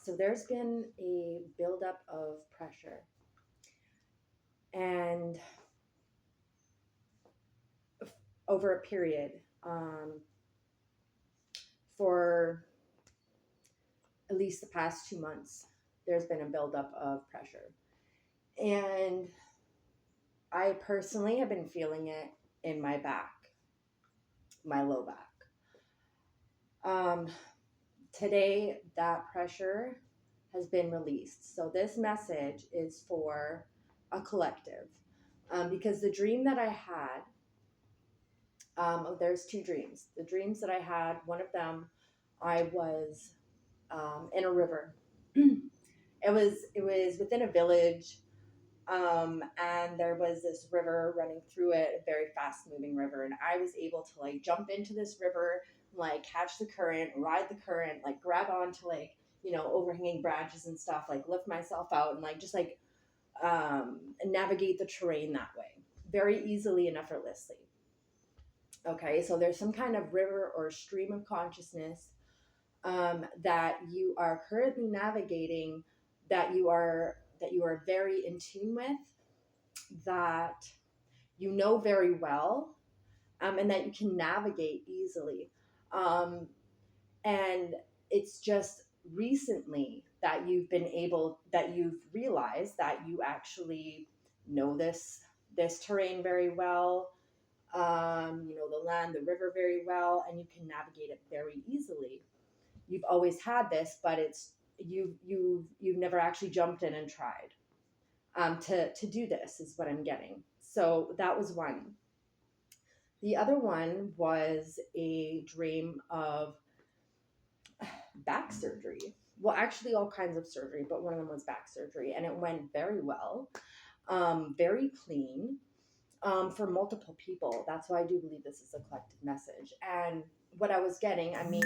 So there's been a buildup of pressure, and over a period, for at least the past 2 months, there's been a buildup of pressure. And I personally have been feeling it in my back, my low back. Um, Today, that pressure has been released. So, this message is for a collective, because the dream that I had, there's two dreams. The dreams that I had, one of them, I was in a river. It was within a village, and there was this river running through it, a very fast moving river, and I was able to like jump into this river, like catch the current, ride the current, like grab onto like overhanging branches and stuff, like lift myself out and like just like navigate the terrain that way very easily and effortlessly. Okay, so there's some kind of river or stream of consciousness that you are currently navigating, that you are very in tune with, that you know very well, and that you can navigate easily. Um, and it's just recently that you've realized that you actually know this terrain very well. You know the land, the river very well, and you can navigate it very easily. You've always had this, but you've never actually jumped in and tried to do this, is what I'm getting. So that was one. The other one was a dream of back surgery. Well, actually, all kinds of surgery, but one of them was back surgery, and it went very well, very clean, for multiple people. That's why I do believe this is a collective message. And what I was getting, I mean,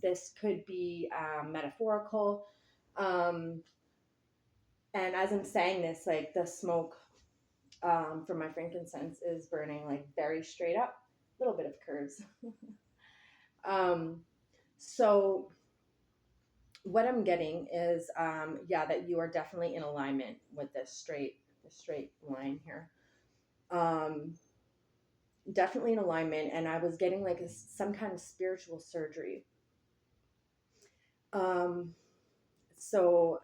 this could be metaphorical. Um, and as I'm saying this, like the smoke from my frankincense is burning like very straight up, a little bit of curves. um, so what I'm getting is, yeah, that you are definitely in alignment with this straight line here. Um, Definitely in alignment, and I was getting like some kind of spiritual surgery. Um, so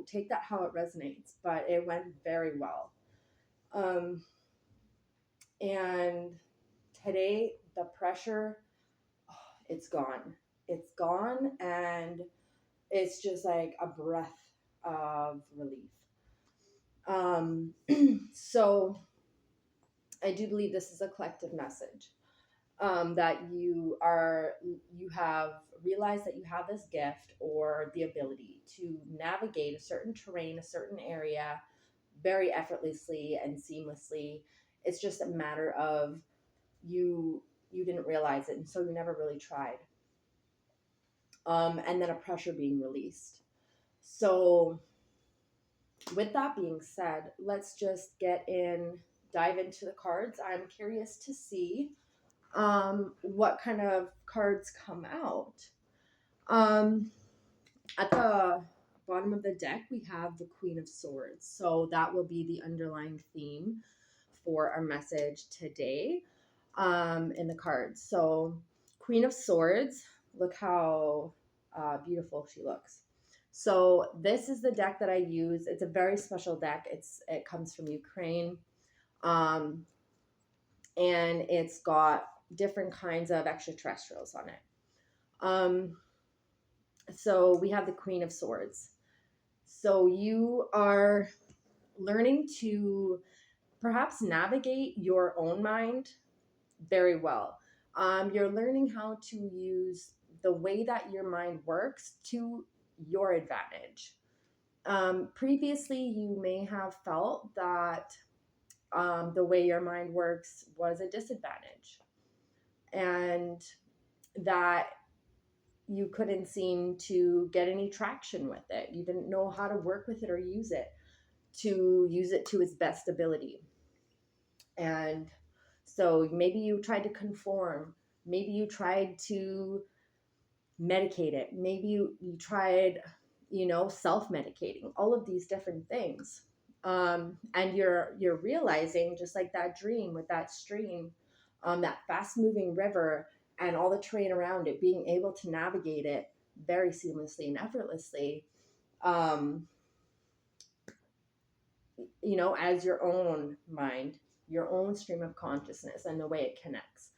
take that how it resonates, but it went very well. Um, and today the pressure, oh, it's gone. It's gone, and it's just like a breath of relief. Um, so I do believe this is a collective message, that you have realized that you have this gift or the ability to navigate a certain terrain, a certain area, very effortlessly and seamlessly. It's just a matter of you didn't realize it, and so you never really tried. And then a pressure being released. So with that being said, let's just dive into the cards. I'm curious to see what kind of cards come out. Um, at the bottom of the deck, we have the Queen of Swords. So that will be the underlying theme for our message today, in the cards. So, Queen of Swords, look how beautiful she looks. So this is the deck that I use. It's a very special deck. It comes from Ukraine, um, and it's got different kinds of extraterrestrials on it. Um, so we have the Queen of Swords. So you are learning to perhaps navigate your own mind very well. You're learning how to use the way that your mind works to your advantage. Previously, you may have felt that the way your mind works was a disadvantage, and that you couldn't seem to get any traction with it. You didn't know how to work with it or use it to its best ability. And so maybe you tried to conform. Maybe you tried to medicate it. Maybe you tried, self-medicating, all of these different things. And you're realizing, just like that dream with that stream, that fast moving river and all the terrain around it, being able to navigate it very seamlessly and effortlessly, um, as your own mind, your own stream of consciousness and the way it connects.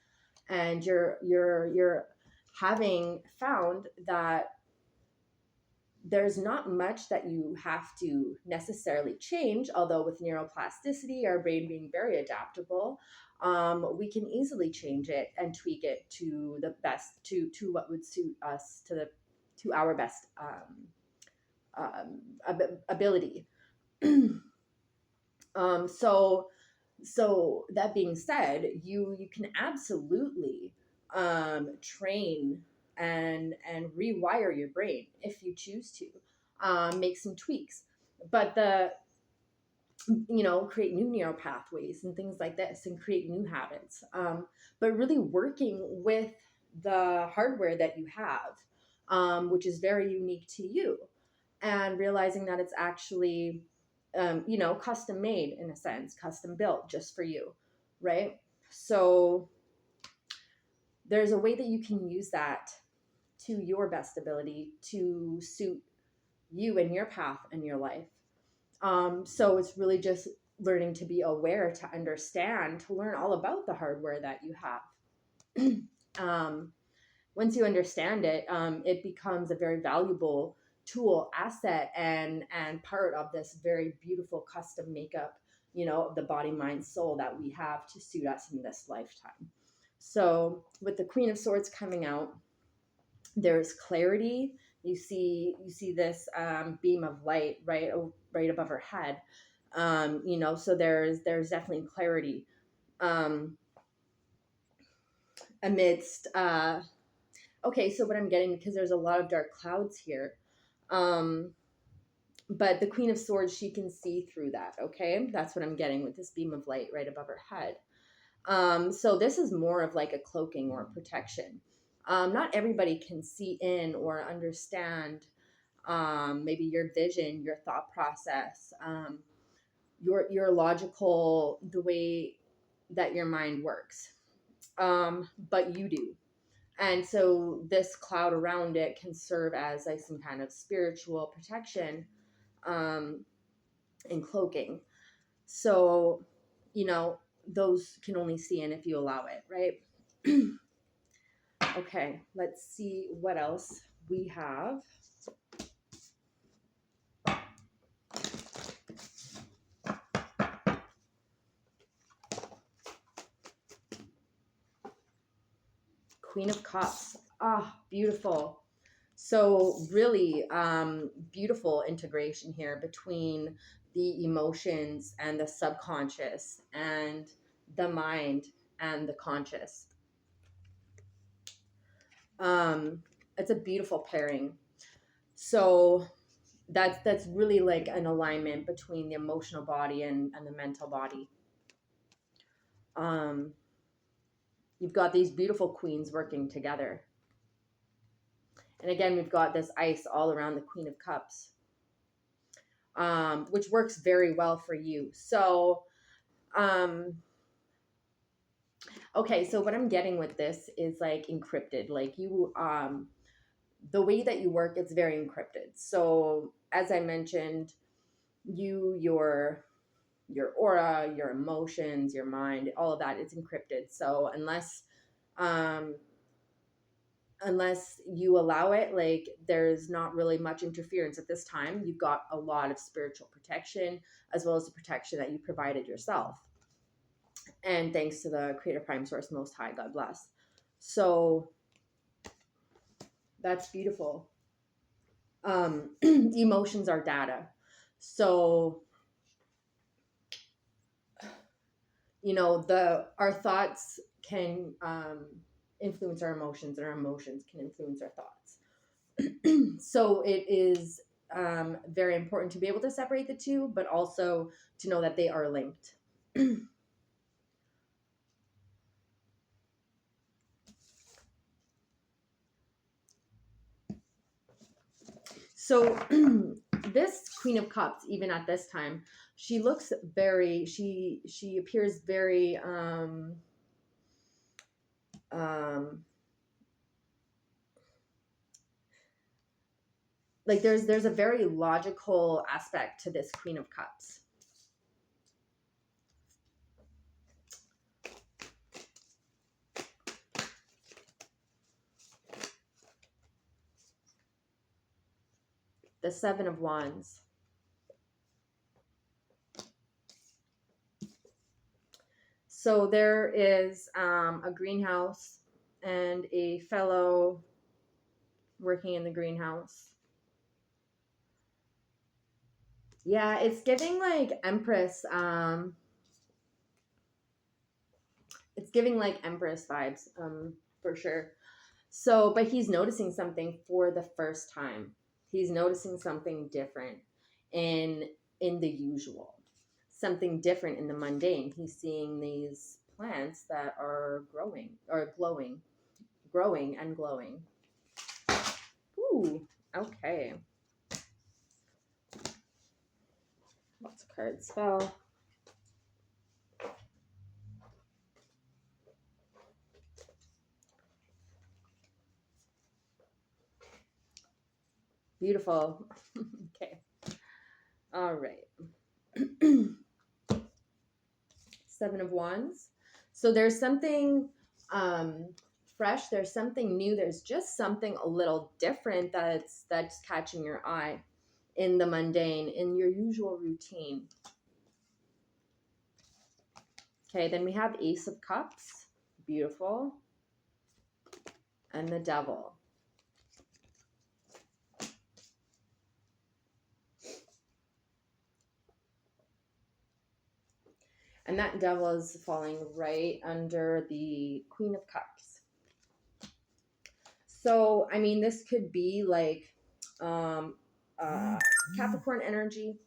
And you're having found that there's not much that you have to necessarily change, although with neuroplasticity, our brain being very adaptable, we can easily change it and tweak it to the best, to what would suit us, to our best ability. So that being said, you can absolutely train and rewire your brain if you choose to, make some tweaks, but create new neural pathways and things like this, and create new habits. But really working with the hardware that you have, which is very unique to you, and realizing that it's actually, custom made, in a sense, custom built just for you, right? So there's a way that you can use that to your best ability to suit you and your path and your life. So it's really just learning to be aware, to understand, to learn all about the hardware that you have. Once you understand it, it becomes a very valuable tool, asset, and part of this very beautiful custom makeup, of the body, mind, soul that we have to suit us in this lifetime. So with the Queen of Swords coming out, there's clarity. You see this beam of light right above her head. So there's definitely clarity amidst. Okay, so what I'm getting, because there's a lot of dark clouds here, but the Queen of Swords, she can see through that. Okay, that's what I'm getting with this beam of light right above her head. So this is more of like a cloaking or a protection. Not everybody can see in or understand maybe your vision, your thought process, your logical, the way that your mind works. But you do. And so this cloud around it can serve as like some kind of spiritual protection, and cloaking. So, those can only see in if you allow it, right? Okay, let's see what else we have. Queen of Cups. Ah, beautiful. So really beautiful integration here between the emotions and the subconscious, and the mind and the conscious. It's a beautiful pairing. So that's really like an alignment between the emotional body and the mental body. You've got these beautiful queens working together. And again, we've got this ice all around the Queen of Cups, which works very well for you. So, okay, so what I'm getting with this is like encrypted. Like you, the way that you work, it's very encrypted. So as I mentioned, your aura, your emotions, your mind, all of that is encrypted. So unless you allow it, like there's not really much interference at this time. You've got a lot of spiritual protection, as well as the protection that you provided yourself. And thanks to the Creator Prime Source Most High, God bless. So that's beautiful. Emotions are data. So, our thoughts can influence our emotions, and our emotions can influence our thoughts. So it is very important to be able to separate the two, but also to know that they are linked. So this Queen of Cups, even at this time, she looks very, she appears very, like there's a very logical aspect to this Queen of Cups. The Seven of Wands. So there is a greenhouse and a fellow working in the greenhouse. Yeah, it's giving like Empress. It's giving like Empress vibes, for sure. So, but he's noticing something for the first time. He's noticing something different in the usual, something different in the mundane. He's seeing these plants that are growing or growing and glowing. Ooh, okay. Lots of cards fell. Beautiful. Okay. All right. Seven of Wands. So there's something fresh. There's something new. There's just something a little different that's catching your eye in the mundane, in your usual routine. Okay, then we have Ace of Cups. Beautiful. And the Devil. And that Devil is falling right under the Queen of Cups. So, I mean, this could be like Capricorn energy.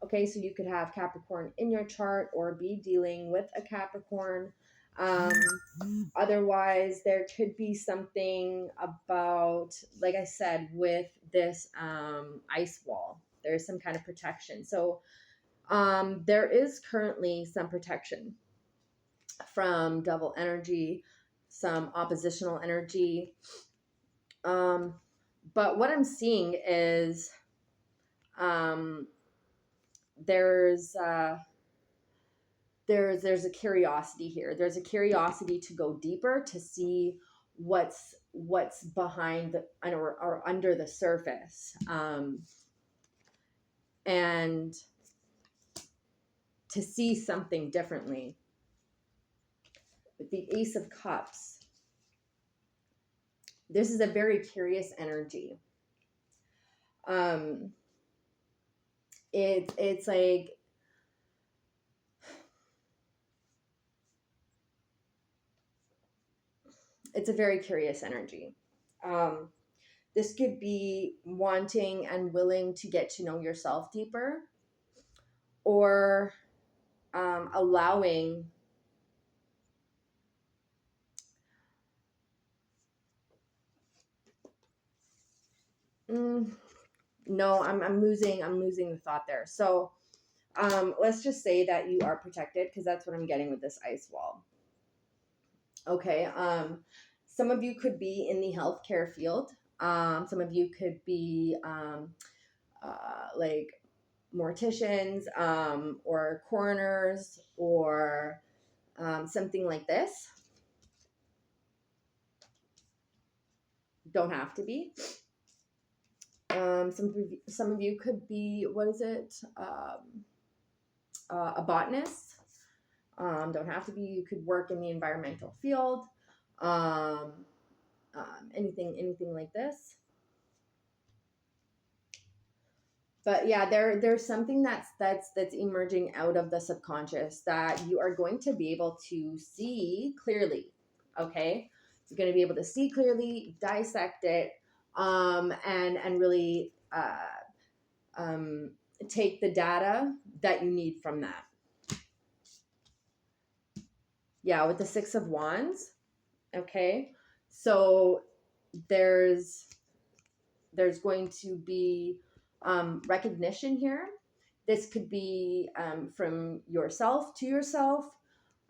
Okay, so you could have Capricorn in your chart or be dealing with a Capricorn. Otherwise, there could be something about, like I said, with this ice wall. There's some kind of protection. So there is currently some protection from double energy, some oppositional energy. But what I'm seeing is there's a curiosity here. There's a curiosity to go deeper, to see what's behind or under the surface, and to see something differently. With the Ace of Cups, this is a very curious energy. It's like it's a very curious energy. This could be wanting and willing to get to know yourself deeper, or allowing no, I'm losing the thought there. So let's just say that you are protected, because that's what I'm getting with this ice wall. Okay. Some of you could be in the healthcare field. Some of you could be like morticians, or coroners, or something like this. Don't have to be. Some of you could be, what is it? A botanist. Don't have to be. You could work in the environmental field. Anything like this. But yeah, there's something that's emerging out of the subconscious that you are going to be able to see clearly. Okay, you're going to be able to see clearly, dissect it, and really take the data that you need from that. Yeah, with the Six of Wands. Okay, so there's there's going to be recognition here. This could be from yourself to yourself.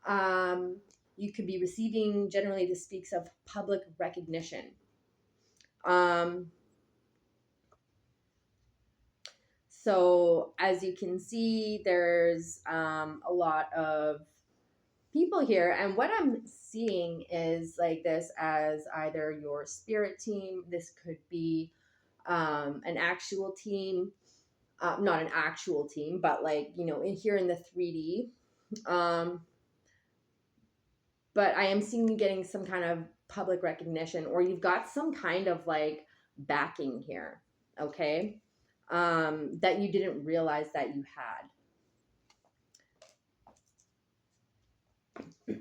Um, you could be receiving, generally this speaks of public recognition. So as you can see, there's a lot of people here, and what I'm seeing is like this as either your spirit team. This could be an actual team, not an actual team, but like, you know, in here in the 3D. But I am seeing you getting some kind of public recognition, or you've got some kind of like backing here, okay, that you didn't realize that you had.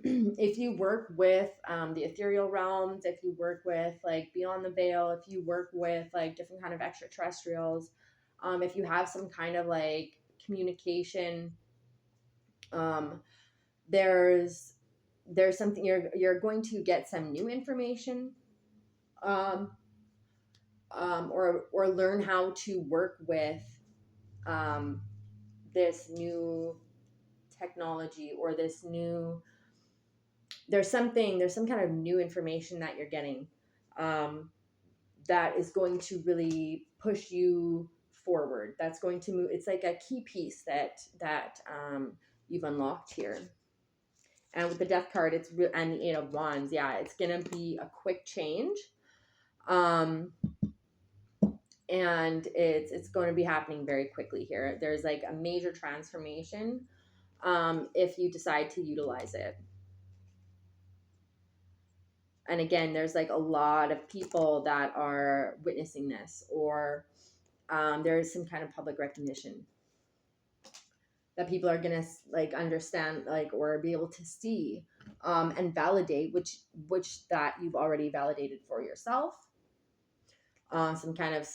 If you work with the ethereal realms, if you work with like beyond the veil, if you work with like different kind of extraterrestrials, if you have some kind of like communication, there's something you're going to get some new information, or learn how to work with this new technology, or this new, there's some kind of new information that you're getting, that is going to really push you forward. That's going to move. It's like a key piece that you've unlocked here. And with the Death card, it's and the Eight of Wands, yeah, it's gonna be a quick change, and it's going to be happening very quickly here. There's like a major transformation, if you decide to utilize it. And again, there's like a lot of people that are witnessing this, or there is some kind of public recognition that people are gonna like understand, like, or be able to see, and validate, which that you've already validated for yourself, some kind of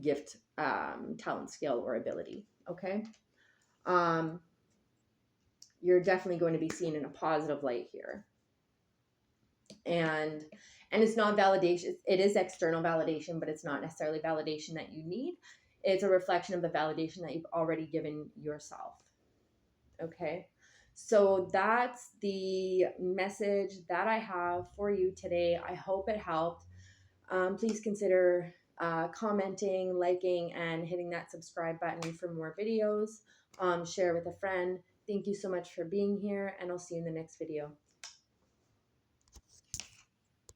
gift, talent, skill, or ability. Okay, you're definitely going to be seen in a positive light here, and it's not validation. It is external validation, but it's not necessarily validation that you need. It's a reflection of the validation that you've already given yourself. Okay, so that's the message that I have for you today. I hope it helped. Please consider commenting, liking, and hitting that subscribe button for more videos. Share with a friend. Thank you so much for being here, and I'll see you in the next video.